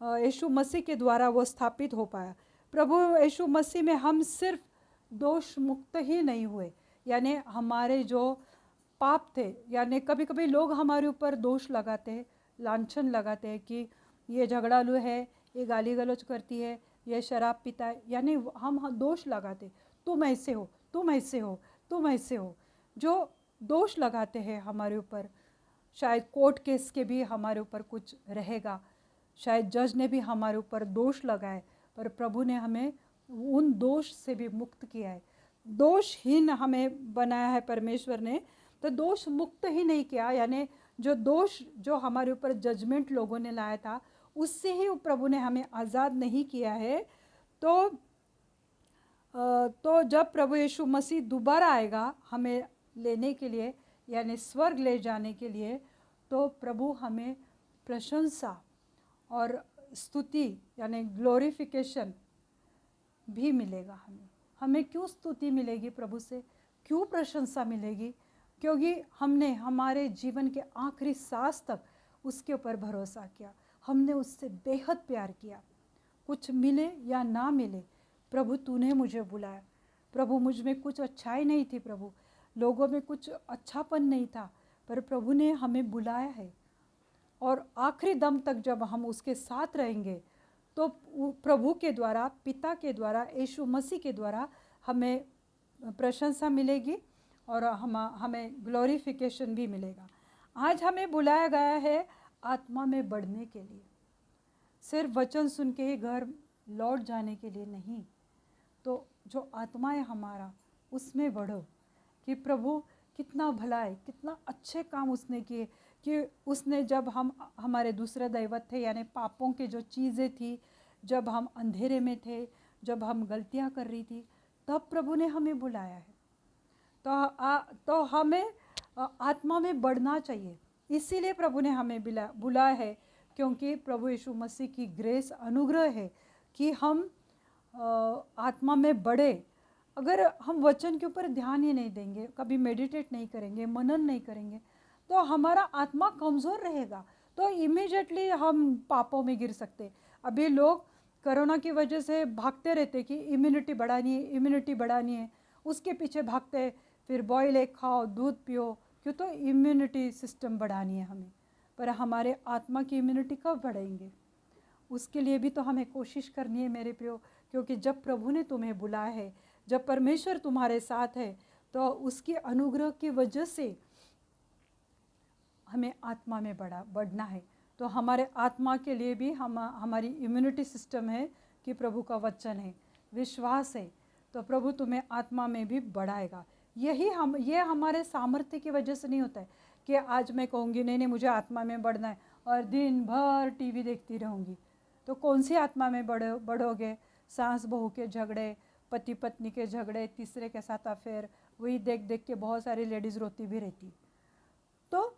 यीशु मसीह के द्वारा वो स्थापित हो पाया। प्रभु यीशु मसीह में हम सिर्फ दोष मुक्त ही नहीं हुए, यानी हमारे जो पाप थे, यानी कभी कभी लोग हमारे ऊपर दोष लगाते हैं, लांछन लगाते हैं कि ये झगड़ालू है, ये गाली गलौज करती है, ये शराब पीता है, यानी हम दोष लगाते, तुम ऐसे हो, तुम ऐसे हो, तुम ऐसे हो। जो दोष लगाते हैं हमारे ऊपर, शायद कोर्ट केस के भी हमारे ऊपर कुछ रहेगा, शायद जज ने भी हमारे ऊपर दोष लगाए, पर प्रभु ने हमें उन दोष से भी मुक्त किया है। दोषहीन हमें बनाया है परमेश्वर ने, तो दोष मुक्त ही नहीं किया, यानी जो दोष जो हमारे ऊपर जजमेंट लोगों ने लाया था उससे ही प्रभु ने हमें आज़ाद नहीं किया है। तो जब प्रभु यीशु मसीह दोबारा आएगा हमें लेने के लिए, यानी स्वर्ग ले जाने के लिए, तो प्रभु हमें प्रशंसा और स्तुति यानी ग्लोरिफिकेशन भी मिलेगा। हमें क्यों स्तुति मिलेगी प्रभु से, क्यों प्रशंसा मिलेगी? क्योंकि हमने हमारे जीवन के आखिरी सांस तक उसके ऊपर भरोसा किया, हमने उससे बेहद प्यार किया। कुछ मिले या ना मिले, प्रभु तूने मुझे बुलाया। प्रभु मुझ में कुछ अच्छाई नहीं थी, प्रभु लोगों में कुछ अच्छापन नहीं था, पर प्रभु ने हमें बुलाया है। और आखिरी दम तक जब हम उसके साथ रहेंगे तो प्रभु के द्वारा, पिता के द्वारा, यीशु मसीह के द्वारा हमें प्रशंसा मिलेगी और हमें ग्लोरिफिकेशन भी मिलेगा। आज हमें बुलाया गया है आत्मा में बढ़ने के लिए, सिर्फ वचन सुन के ही घर लौट जाने के लिए नहीं। तो जो आत्मा है हमारा, उसमें बढ़ो कि प्रभु कितना भला है, कितना अच्छे काम उसने किए, कि उसने जब हम हमारे दूसरे दैवत थे यानी पापों के जो चीज़ें थी, जब हम अंधेरे में थे, जब हम गलतियां कर रही थी, तब प्रभु ने हमें बुलाया है। तो हमें आत्मा में बढ़ना चाहिए, इसीलिए प्रभु ने हमें बुलाया है, क्योंकि प्रभु यीशु मसीह की ग्रेस, अनुग्रह है कि हम आत्मा में बढ़े। अगर हम वचन के ऊपर ध्यान ही नहीं देंगे, कभी मेडिटेट नहीं करेंगे, मनन नहीं करेंगे, तो हमारा आत्मा कमज़ोर रहेगा, तो इमीडिएटली हम पापों में गिर सकते। अभी लोग कोरोना की वजह से भागते रहते कि इम्यूनिटी बढ़ानी है, इम्यूनिटी बढ़ानी है, उसके पीछे भागते, फिर बॉयल एग खाओ, दूध पियो, क्यों? तो इम्यूनिटी सिस्टम बढ़ानी है हमें। पर हमारे आत्मा की इम्यूनिटी कब बढ़ाएंगे? उसके लिए भी तो हमें कोशिश करनी है मेरे प्रियो, क्योंकि जब प्रभु ने तुम्हें बुलाया है, जब परमेश्वर तुम्हारे साथ है, तो उसके अनुग्रह की वजह से हमें आत्मा में बढ़ना है। तो हमारे आत्मा के लिए भी हमारी इम्यूनिटी सिस्टम है कि प्रभु का वचन है, विश्वास है, तो प्रभु तुम्हें आत्मा में भी बढ़ाएगा। ये हमारे सामर्थ्य की वजह से नहीं होता है कि आज मैं कहूँगी नहीं मुझे आत्मा में बढ़ना है और दिन भर टीवी देखती रहूँगी, तो कौन सी आत्मा में बढ़ोगे? सास बहू के झगड़े, पति पत्नी के झगड़े, तीसरे के साथ अफेयर, वही देख देख के बहुत सारी लेडीज़ रोती भी रहती। तो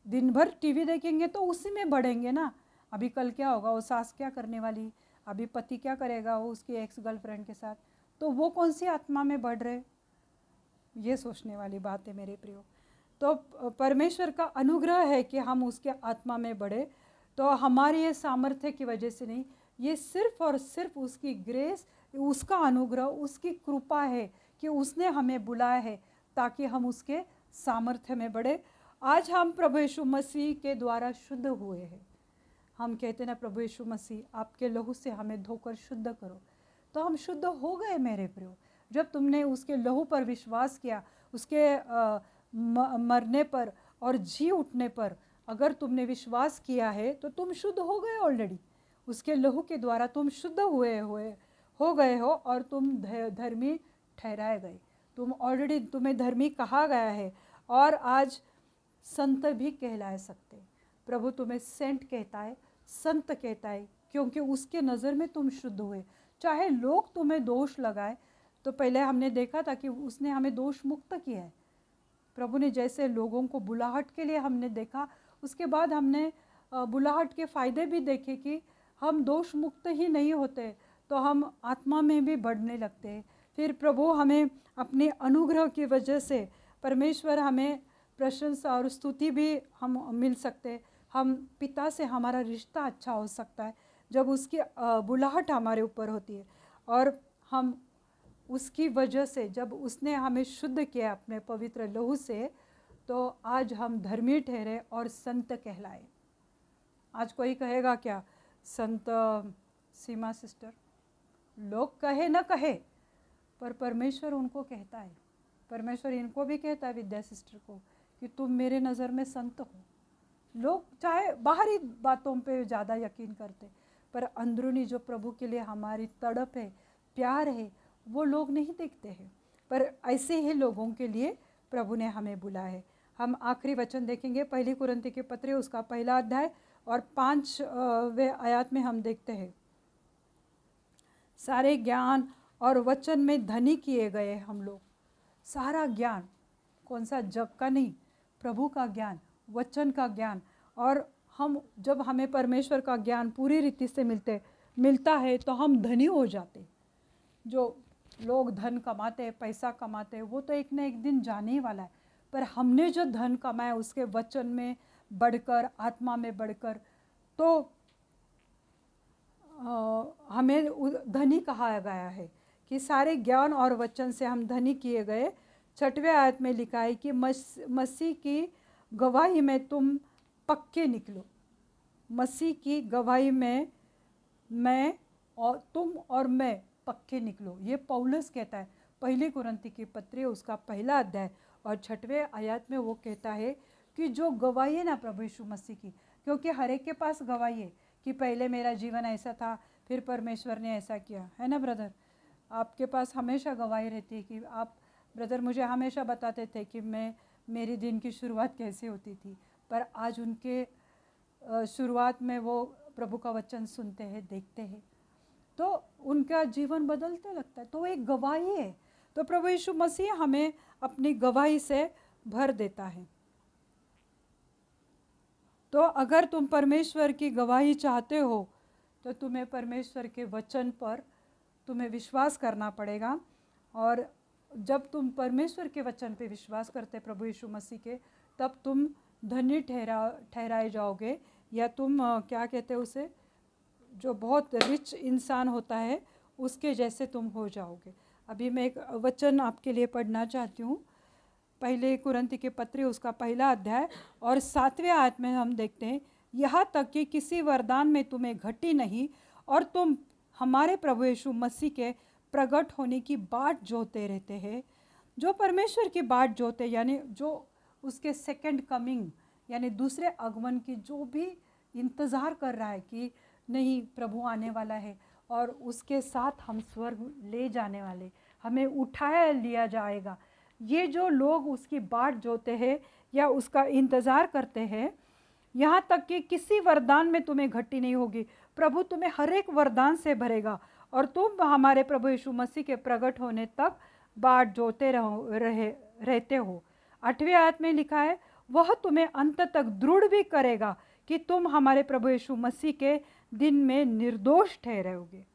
दिन भर टीवी देखेंगे तो उसी में बढ़ेंगे ना। अभी कल क्या होगा, वो सास क्या करने वाली, अभी पति क्या करेगा वो उसकी एक्स गर्लफ्रेंड के साथ, तो वो कौन सी आत्मा में बढ़ रहे, ये सोचने वाली बात है मेरे प्रियो। तो परमेश्वर का अनुग्रह है कि हम उसके आत्मा में बढ़े। तो हमारी ये सामर्थ्य की वजह से नहीं, ये सिर्फ और सिर्फ उसकी ग्रेस, उसका अनुग्रह, उसकी कृपा है कि उसने हमें बुलाया है ताकि हम उसके सामर्थ्य में बढ़े। आज हम प्रभु यीशु मसीह के द्वारा शुद्ध हुए हैं। हम कहते हैं ना, प्रभु यीशु मसीह आपके लहू से हमें धोकर शुद्ध करो, तो हम शुद्ध हो गए मेरे प्रियो। जब तुमने उसके लहू पर विश्वास किया, उसके मरने पर और जी उठने पर अगर तुमने विश्वास किया है तो तुम शुद्ध हो गए ऑलरेडी। उसके लहू के द्वारा तुम शुद्ध हो गए हो और तुम धर्मी ठहराए गए। तुम ऑलरेडी, तुम्हें धर्मी कहा गया है और आज संत भी कहलाए सकते। प्रभु तुम्हें सेंट कहता है, संत कहता है, क्योंकि उसके नज़र में तुम शुद्ध हुए। चाहे लोग तुम्हें दोष लगाए, तो पहले हमने देखा था कि उसने हमें दोष मुक्त किया है। प्रभु ने जैसे लोगों को बुलाहट के लिए हमने देखा, उसके बाद हमने बुलाहट के फ़ायदे भी देखे कि हम दोष मुक्त ही नहीं होते तो हम आत्मा में भी बढ़ने लगते हैं। फिर प्रभु हमें अपने अनुग्रह की वजह से परमेश्वर हमें प्रशंसा और स्तुति भी हम मिल सकते। हम पिता से हमारा रिश्ता अच्छा हो सकता है जब उसकी बुलाहट हमारे ऊपर होती है। और हम उसकी वजह से, जब उसने हमें शुद्ध किया अपने पवित्र लहू से, तो आज हम धर्मी ठहरे और संत कहलाए। आज कोई कहेगा क्या, संत सीमा सिस्टर, लोग कहे न कहे, पर परमेश्वर उनको कहता है। परमेश्वर इनको भी कहता है, विद्या सिस्टर को, कि तुम मेरे नज़र में संत हो। लोग चाहे बाहरी बातों पे ज़्यादा यकीन करते, पर अंदरूनी जो प्रभु के लिए हमारी तड़प है, प्यार है, वो लोग नहीं देखते हैं। पर ऐसे ही लोगों के लिए प्रभु ने हमें बुलाया है। हम आखिरी वचन देखेंगे, पहली कुरिन्ती के पत्र उसका 1 अध्याय और 5वें आयत में हम देखते हैं, सारे ज्ञान और वचन में धनी किए गए हम लोग। सारा ज्ञान, कौन सा जग का नहीं, प्रभु का ज्ञान, वचन का ज्ञान। और हम जब हमें परमेश्वर का ज्ञान पूरी रीति से मिलता है तो हम धनी हो जाते। जो लोग धन कमाते, पैसा कमाते, वो तो एक न एक दिन जाने ही वाला है। पर हमने जो धन कमाया उसके वचन में बढ़कर, आत्मा में बढ़कर, तो हमें धनी कहा गया है कि सारे ज्ञान और वचन से हम धनी किए गए। 6वें आयत में लिखा है कि मसीह की गवाही में तुम पक्के निकलो। मसीह की गवाही में मैं और तुम और मैं पक्के निकलो। ये पौलुस कहता है, पहली कुरिन्ती की पत्री उसका 1 अध्याय और 6वें आयत में वो कहता है कि जो गवाही है ना प्रभु यीशु मसीह की, क्योंकि हर एक के पास गवाही है कि पहले मेरा जीवन ऐसा था, फिर परमेश्वर ने ऐसा किया, है ना ब्रदर? आपके पास हमेशा गवाही रहती है कि आप, ब्रदर मुझे हमेशा बताते थे कि मेरी दिन की शुरुआत कैसे होती थी, पर आज उनके शुरुआत में वो प्रभु का वचन सुनते हैं, देखते हैं, तो उनका जीवन बदलते लगता है। तो एक गवाही है। तो प्रभु यीशु मसीह हमें अपनी गवाही से भर देता है। तो अगर तुम परमेश्वर की गवाही चाहते हो तो तुम्हें परमेश्वर के वचन पर तुम्हें विश्वास करना पड़ेगा। और जब तुम परमेश्वर के वचन पे विश्वास करते प्रभु यीशु मसीह के, तब तुम धन्य ठहराए जाओगे। या तुम क्या कहते हैं उसे, जो बहुत रिच इंसान होता है उसके जैसे तुम हो जाओगे। अभी मैं एक वचन आपके लिए पढ़ना चाहती हूँ। पहले कुरिन्ती के पत्र उसका 1 अध्याय और 7वें आयत में हम देखते हैं, यहाँ तक कि किसी वरदान में तुम्हें घटी नहीं और तुम हमारे प्रभु यीशु मसीह के प्रकट होने की बाट जोते रहते हैं। जो परमेश्वर की बाट जोते, यानी जो उसके सेकंड कमिंग यानी दूसरे आगमन की जो भी इंतज़ार कर रहा है कि नहीं प्रभु आने वाला है और उसके साथ हम स्वर्ग ले जाने वाले, हमें उठाया लिया जाएगा। ये जो लोग उसकी बाट जोते हैं या उसका इंतज़ार करते हैं, यहाँ तक कि किसी वरदान में तुम्हें घटी नहीं होगी। प्रभु तुम्हें हर एक वरदान से भरेगा और तुम हमारे प्रभु यीशु मसीह के प्रकट होने तक बाट जोते रहते हो। 8वें आयत में लिखा है, वह तुम्हें अंत तक दृढ़ भी करेगा कि तुम हमारे प्रभु यीशु मसीह के दिन में निर्दोष ठहरोगे।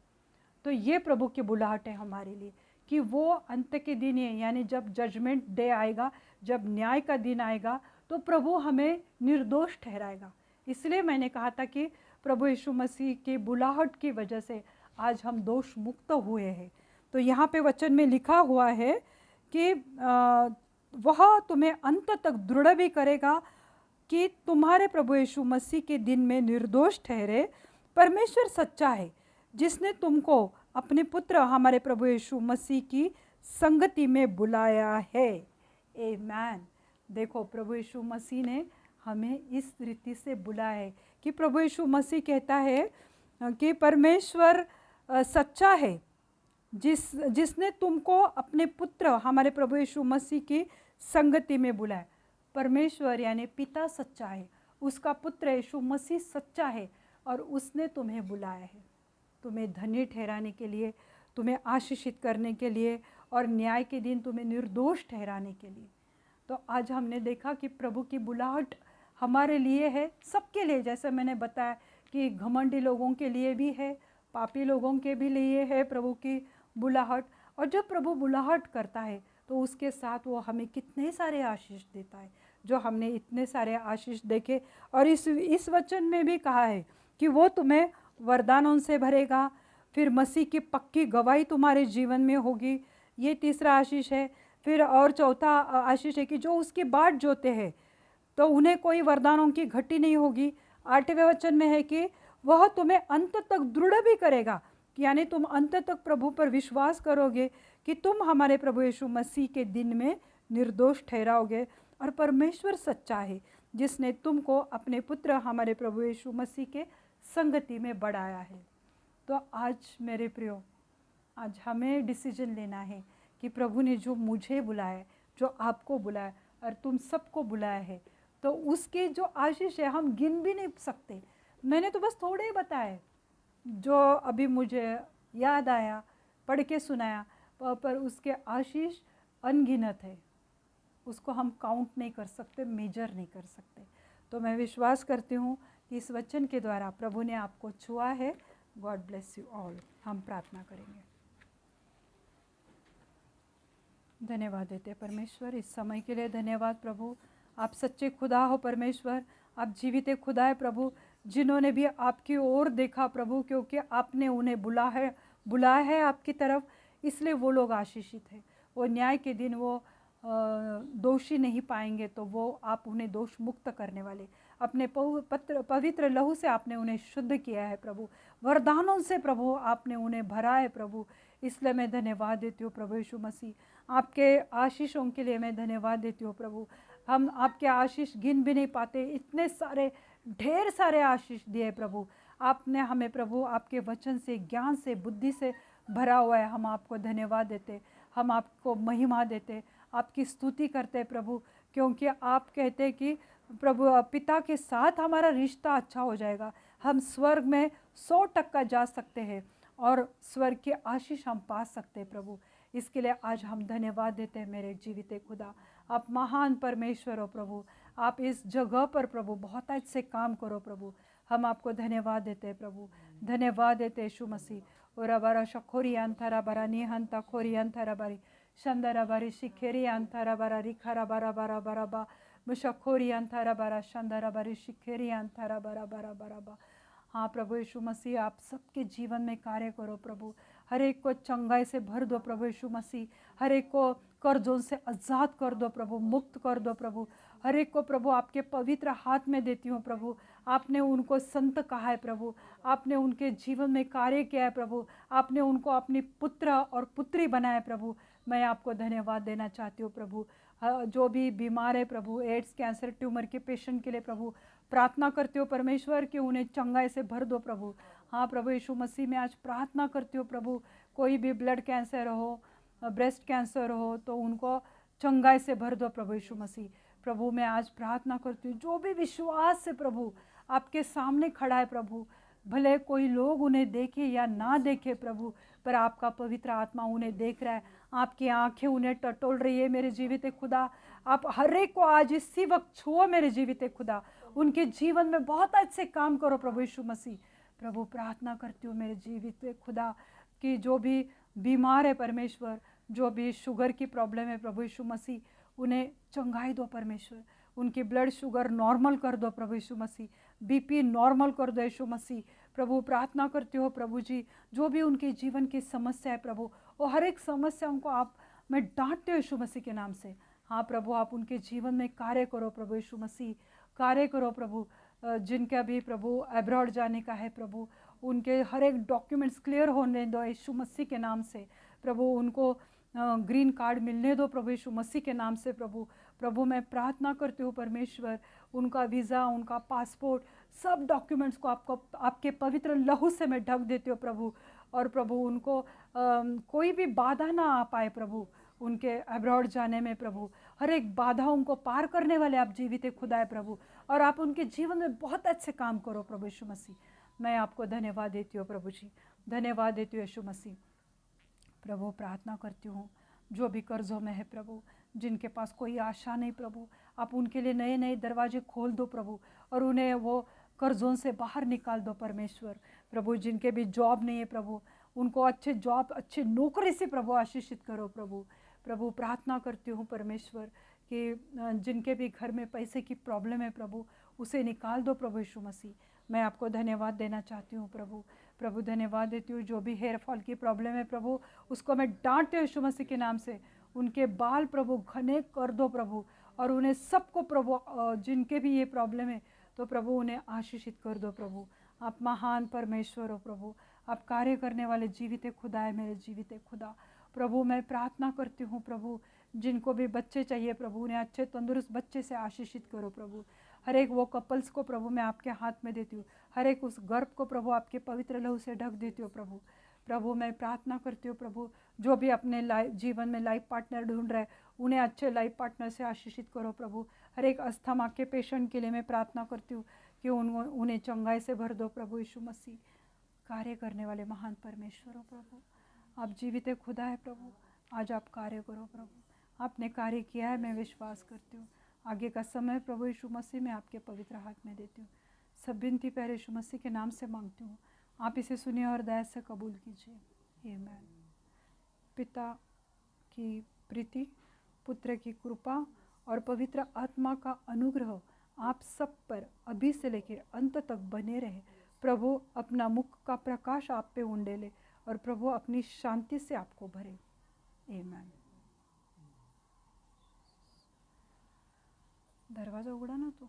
तो ये प्रभु की बुलाहट है हमारे लिए कि वो अंत के दिन है, यानी जब जजमेंट डे आएगा, जब न्याय का दिन आएगा, तो प्रभु हमें निर्दोष ठहराएगा। इसलिए मैंने कहा था कि प्रभु यीशु मसीह की बुलाहट की वजह से आज हम दोष मुक्त हुए हैं। तो यहाँ पे वचन में लिखा हुआ है कि वह तुम्हें अंत तक दृढ़ भी करेगा कि तुम्हारे प्रभु यीशु मसीह के दिन में निर्दोष ठहरे। परमेश्वर सच्चा है जिसने तुमको अपने पुत्र हमारे प्रभु यीशु मसीह की संगति में बुलाया है। आमीन। देखो, प्रभु यीशु मसीह ने हमें इस रीति से बुलाया है कि प्रभु यीशु मसीह कहता है कि परमेश्वर सच्चा है जिसने तुमको अपने पुत्र हमारे प्रभु यीशु मसीह की संगति में बुलाया। परमेश्वर यानी पिता सच्चा है, उसका पुत्र यीशु मसीह सच्चा है और उसने तुम्हें बुलाया है, तुम्हें धन्य ठहराने के लिए, तुम्हें आशीषित करने के लिए और न्याय के दिन तुम्हें निर्दोष ठहराने के लिए। तो आज हमने देखा कि प्रभु की बुलाहट हमारे लिए है, सबके लिए। जैसे मैंने बताया कि घमंडी लोगों के लिए भी है, पापी लोगों के भी लिए है प्रभु की बुलाहट। और जब प्रभु बुलाहट करता है तो उसके साथ वो हमें कितने सारे आशीष देता है, जो हमने इतने सारे आशीष देखे। और इस वचन में भी कहा है कि वो तुम्हें वरदानों से भरेगा, फिर मसीह की पक्की गवाही तुम्हारे जीवन में होगी, ये तीसरा आशीष है। फिर और चौथा आशीष है कि जो उसकी बाट जोते हैं तो उन्हें कोई वरदानों की घटी नहीं होगी। 8वें वचन में है कि वह तुम्हें अंत तक दृढ़ भी करेगा, यानी तुम अंत तक प्रभु पर विश्वास करोगे कि तुम हमारे प्रभु यीशु मसीह के दिन में निर्दोष ठहराओगे। और परमेश्वर सच्चा है जिसने तुमको अपने पुत्र हमारे प्रभु यीशु मसीह के संगति में बढ़ाया है। तो आज मेरे प्रियो, आज हमें डिसीजन लेना है कि प्रभु ने जो मुझे बुलाया, जो आपको बुलाया और तुम सबको बुलाया है, तो उसके जो आशीष है हम गिन भी नहीं सकते। मैंने तो बस थोड़े ही बताए जो अभी मुझे याद आया, पढ़ के सुनाया, पर उसके आशीष अनगिनत है, उसको हम काउंट नहीं कर सकते, मेजर नहीं कर सकते। तो मैं विश्वास करती हूँ कि इस वचन के द्वारा प्रभु ने आपको छुआ है। God bless you all. हम प्रार्थना करेंगे। धन्यवाद देते परमेश्वर, इस समय के लिए धन्यवाद प्रभु। आप सच्चे खुदा हो परमेश्वर, आप जीवित खुदा है प्रभु, जिन्होंने भी आपकी ओर देखा प्रभु, क्योंकि आपने उन्हें बुलाया है आपकी तरफ, इसलिए वो लोग आशीषित हैं। वो न्याय के दिन वो दोषी नहीं पाएंगे, तो वो आप उन्हें दोष मुक्त करने वाले, अपने पवित्र लहू से आपने उन्हें शुद्ध किया है प्रभु, वरदानों से प्रभु आपने उन्हें भरा है प्रभु। इसलिए मैं धन्यवाद देती हूँ प्रभु यीशु मसीह, आपके आशीषों के लिए मैं धन्यवाद देती हूँ प्रभु। हम आपके आशीष गिन भी नहीं पाते, इतने सारे ढेर सारे आशीष दिए प्रभु आपने हमें प्रभु, आपके वचन से, ज्ञान से, बुद्धि से भरा हुआ है। हम आपको धन्यवाद देते, हम आपको महिमा देते, आपकी स्तुति करते प्रभु, क्योंकि आप कहते कि प्रभु पिता के साथ हमारा रिश्ता अच्छा हो जाएगा, हम स्वर्ग में 100% जा सकते हैं और स्वर्ग की आशीष हम पा सकते हैं प्रभु। इसके लिए आज हम धन्यवाद देते हैं मेरे जीवित खुदा, आप महान परमेश्वर हो प्रभु, आप इस जगह पर प्रभु बहुत अच्छे काम करो प्रभु। हम आपको धन्यवाद देते हैं प्रभु, धन्यवाद देते यीशु मसीह। और अबारा शखोरी अंतरा बरा निहंता खोरी अंतरा बारी शंदरा बारी शिखेरी अंतरा बरा रिखरा बरा बरा बरा बा मुशखोरी अंतरा बरा शंदरा बारी शिखेरी अंतरा बरा बरा बरा बा। हाँ प्रभु यीशु मसीह, आप सबके जीवन में कार्य करो प्रभु, हर एक को चंगाई से भर दो प्रभु यीशु मसीह, हर एक को कर्जों से आज़ाद कर दो प्रभु, मुक्त कर दो प्रभु, हर एक को प्रभु आपके पवित्र हाथ में देती हूँ प्रभु। आपने उनको संत कहा है प्रभु, आपने उनके जीवन में कार्य किया है प्रभु, आपने उनको अपनी पुत्र और पुत्री बनाया प्रभु। मैं आपको धन्यवाद देना चाहती हूँ प्रभु। जो भी बीमार है प्रभु, एड्स, कैंसर, ट्यूमर के पेशेंट के लिए प्रभु प्रार्थना करती हो परमेश्वर कि उन्हें चंगाई से भर दो प्रभु। हाँ प्रभु यीशु मसीह, मैं आज प्रार्थना करती हूँ प्रभु, कोई भी ब्लड कैंसर हो, ब्रेस्ट कैंसर हो, तो उनको चंगाई से भर दो प्रभु यीशु मसीह। प्रभु मैं आज प्रार्थना करती हूँ, जो भी विश्वास से प्रभु आपके सामने खड़ा है प्रभु, भले कोई लोग उन्हें देखे या ना देखे प्रभु, पर आपका पवित्र आत्मा उन्हें देख रहा है, आपकी आंखें उन्हें टटोल रही है मेरे जीवित खुदा। आप हर एक को आज इसी वक्त छुओ मेरे जीवित खुदा, उनके जीवन में बहुत अच्छे काम करो प्रभु यीशु मसीह। प्रभु प्रार्थना करती हूँ मेरे जीवित खुदा कि जो भी बीमार है परमेश्वर, जो भी शुगर की प्रॉब्लम है प्रभु यीशु मसीह, उन्हें चंगाई दो परमेश्वर, उनकी ब्लड शुगर नॉर्मल कर दो प्रभु यीशु मसीह, बीपी नॉर्मल कर दो यीशु मसीह। प्रभु प्रार्थना करती हो प्रभु जी, जो भी उनके जीवन की समस्या है प्रभु, वो हर एक समस्या उनको आप मैं डांटते हो यीशु मसीह के नाम से। हाँ प्रभु, आप उनके जीवन में कार्य करो प्रभु यीशु मसीह, कार्य करो प्रभु। जिनका भी प्रभु अब्रॉड जाने का है प्रभु, उनके हर एक डॉक्यूमेंट्स क्लियर होने दो यीशु मसीह के नाम से प्रभु। उनको ग्रीन कार्ड मिलने दो प्रभु यीशु मसीह के नाम से प्रभु। प्रभु मैं प्रार्थना करती हूँ परमेश्वर, उनका वीज़ा, उनका पासपोर्ट, सब डॉक्यूमेंट्स को आपके पवित्र लहू से मैं ढक देती हूँ प्रभु। और प्रभु उनको कोई भी बाधा ना आ पाए प्रभु उनके अब्रॉड जाने में प्रभु। हर एक बाधा उनको पार करने वाले आप जीवित खुदा है प्रभु, और आप उनके जीवन में बहुत अच्छे काम करो प्रभु यीशु मसीह। मैं आपको धन्यवाद देती हूँ प्रभु जी, धन्यवाद देती हूँ यीशु मसीह। प्रभु प्रार्थना करती हूँ जो भी कर्ज़ों में है प्रभु, जिनके पास कोई आशा नहीं प्रभु, आप उनके लिए नए नए दरवाजे खोल दो प्रभु, और उन्हें वो कर्ज़ों से बाहर निकाल दो परमेश्वर। प्रभु जिनके भी जॉब नहीं है प्रभु, उनको अच्छे जॉब, अच्छे नौकरी से प्रभु आशीषित करो प्रभु। प्रभु प्रार्थना करती हूँ परमेश्वर कि जिनके भी घर में पैसे की प्रॉब्लम है प्रभु, उसे निकाल दो प्रभु यीशु मसीह। मैं आपको धन्यवाद देना चाहती हूँ प्रभु। प्रभु धन्यवाद देती हूँ, जो भी हेयर फॉल की प्रॉब्लम है प्रभु, उसको मैं डांटती हूँ यीशु मसीह के नाम से। उनके बाल प्रभु घने कर दो प्रभु, और उन्हें सबको प्रभु जिनके भी ये प्रॉब्लम है तो प्रभु उन्हें आशीषित कर दो प्रभु। आप महान परमेश्वर हो प्रभु, आप कार्य करने वाले जीवित खुदा है मेरे जीवित खुदा। प्रभु मैं प्रार्थना करती हूँ प्रभु, जिनको भी बच्चे चाहिए प्रभु, उन्हें अच्छे तंदुरुस्त बच्चे से आशीषित करो प्रभु। हर एक वो कपल्स को प्रभु मैं आपके हाथ में देती हूँ, हर एक उस गर्भ को प्रभु आपके पवित्र लहू से ढक देती हूँ प्रभु। प्रभु मैं प्रार्थना करती हूँ प्रभु, जो भी अपने जीवन में लाइफ पार्टनर ढूंढ रहे, उन्हें अच्छे लाइफ पार्टनर से आशीषित करो प्रभु। हर एक अस्थमा के पेशेंट के लिए मैं प्रार्थना करती हूँ कि उन्हें चंगाई से भर दो प्रभु यीशु मसीह। कार्य करने वाले महान परमेश्वर हो प्रभु, आप जीवित खुदा है प्रभु, आज आप कार्य करो प्रभु। आपने कार्य किया है, मैं विश्वास करती हूँ। आगे का समय प्रभु यीशु मसीह मैं आपके पवित्र हाथ में देती हूँ। सब विनती प्यारे यीशु मसीह के नाम से मांगती हूँ, आप इसे सुनिए और दया से कबूल कीजिए। आमीन। पिता की प्रीति, पुत्र की कृपा और पवित्र आत्मा का अनुग्रह आप सब पर अभी से लेकर अंत तक बने रहे। प्रभु अपना मुख का प्रकाश आप पे उंडेले, और प्रभु अपनी शांति से आपको भरे। आमीन। दरवाजा उघडा ना तो।